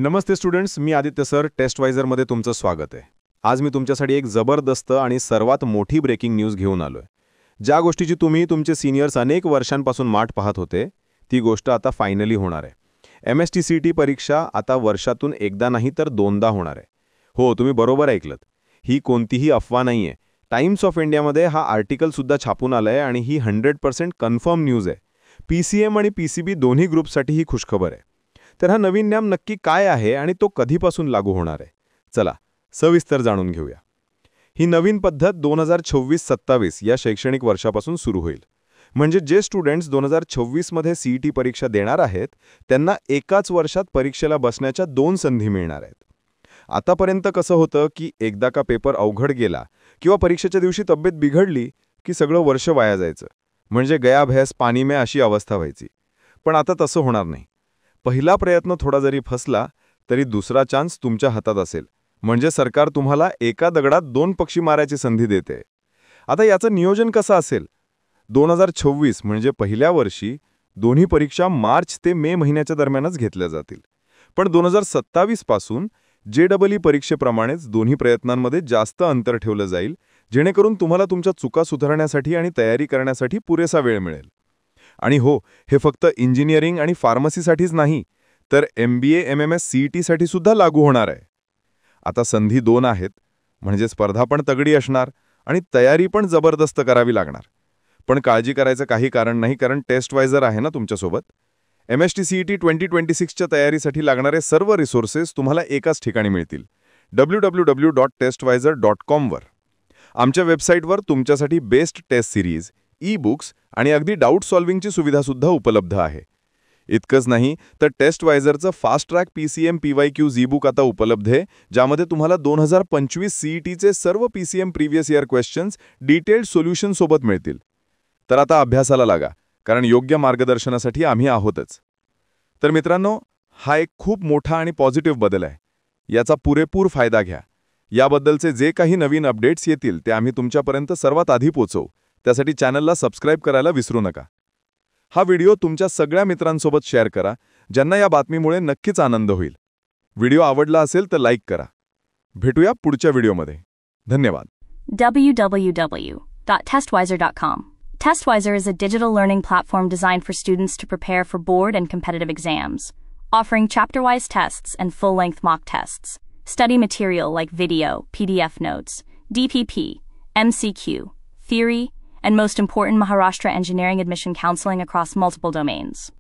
नमस्ते students, मी Aditya sir टेस्टवायझरमध्ये तुमचं स्वागत आहे. आज मी तुमच्यासाठी एक जबरदस्त आणि सर्वात मोठी ब्रेकिंग न्यूज घेऊन आलोय. ज्या गोष्टीची तुम्ही तुमचे सिनियर्स अनेक वर्षांपासून वाट पाहत होते ती गोष्ट आता फायनली होणार आहे. MSTCT परीक्षा आता वर्षातून एकदा नाही तर दोनदा होणार आहे. हो, तुम्ही बरोबर ऐकलत. ही कोणतीही अफवा नाहीये. टाइम्स ऑफ इंडियामध्ये हा आर्टिकल सुद्धा छापून आलाय आणि ही 100% कन्फर्म न्यूज आहे. PCM आणि PCB दोन्ही ग्रुपसाठी ही खुशखबर आहे. तर हा नवीन नियम नक्की काय आहे आणि तो कधीपासून लागू होणार आहे, चला सविस्तर जाणून घेऊया. ही नवीन पद्धत 2026-27 या शैक्षणिक वर्षापासून सुरू होईल. म्हणजे जे स्टुडंट्स 2026 मध्ये CET परीक्षा देणार आहेत त्यांना एकाच वर्षात परीक्षेला बसण्याच्या 2 संधी मिळणार आहेत. आतापर्यंत कसं होतं की एकदा का पेपर अवघड गेला किंवा परीक्षेच्या दिवशी तब्येत बिघडली की सगळं वर्ष वाया जायचं. म्हणजे गया भैंस पाणी में अशी अवस्था व्हायची. पण आता तसं होणार नाही. पहिला प्रयत्न थोडा जरी फसला तरी दुसरा चान्स तुमच्या हातात असेल. म्हणजे सरकार तुम्हाला एका दगडात 2 पक्षी मारायची संधी देते. आता याचं नियोजन कसं असेल? 2026 म्हणजे पहिल्या वर्षी दोन्ही परीक्षा मार्च ते मे महिन्याच्या दरम्यानच घेतल्या जातील. पण 2027 पासून JEE परीक्षेप्रमाणेच दोन्ही प्रयत्नांमध्ये जास्त अंतर ठेवलं जाईल, जेणेकरून तुम्हाला तुमच्या चुका सुधारण्यासाठी आणि तयारी करण्यासाठी पुरेसा वेळ मिळेल. आणि हो, हे फक्त इंजिनिअरिंग आणि फार्मसीसाठीच नाही तर MBA MMS CET साठी सुद्धा लागू होणार आहे. आता संधी 2 आहेत, म्हणजे स्पर्धा पण तगडी असणार आणि तयारी पण जबरदस्त करावी लागणार. पण काळजी करायचं काही कारण नाही, कारण टेस्टवायझर आहे ना तुमच्यासोबत. MSTCT 2026च्या तयारीसाठी लागणारे सर्व रिसोर्सेस तुम्हाला एकाच ठिकाणी मिळतील, www.testvisor.com वर. आमच्या वेबसाईटवर तुमच्यासाठी बेस्ट टेस्ट सिरीज, ई-बुक्स आणि अगदी डाऊट सॉल्व्हिंगची सुविधासुद्धा उपलब्ध आहे. इतकंच नाही तर टेस्टवायझरचं fast track PCM PYQs ebook आता उपलब्ध आहे, ज्यामध्ये तुम्हाला 2025 CETचे सर्व PCM previous year questions detailed solution सोबत मिळतील. तर आता अभ्यासाला लागा, कारण योग्य मार्गदर्शनासाठी आम्ही आहोतच. तर मित्रांनो, हा एक खूप मोठा आणि पॉझिटिव्ह बदल आहे. याचा पुरेपूर फायदा घ्या. याबद्दलचे जे काही नवीन अपडेट्स येतील ते आम्ही तुमच्यापर्यंत सर्वात आधी पोहोचवू. त्यासाठी चॅनलला सबस्क्राईब करायला विसरू नका. हा व्हिडिओ तुमच्या सगळ्या मित्रांसोबत शेअर करा, ज्यांना या बातमीमुळे नक्कीच आनंद होईल. व्हिडिओ आवडला असेल तर लाईक करा. भेटूया पुढच्या व्हिडिओमध्ये. धन्यवाद. www.testwiser.com. Testwiser is a digital learning platform designed for students to prepare for board and competitive exams, offering chapter-wise tests and full-length mock tests. Study material like video, PDF notes, DPP, MCQ, theory, and most important, Maharashtra engineering admission counseling across multiple domains.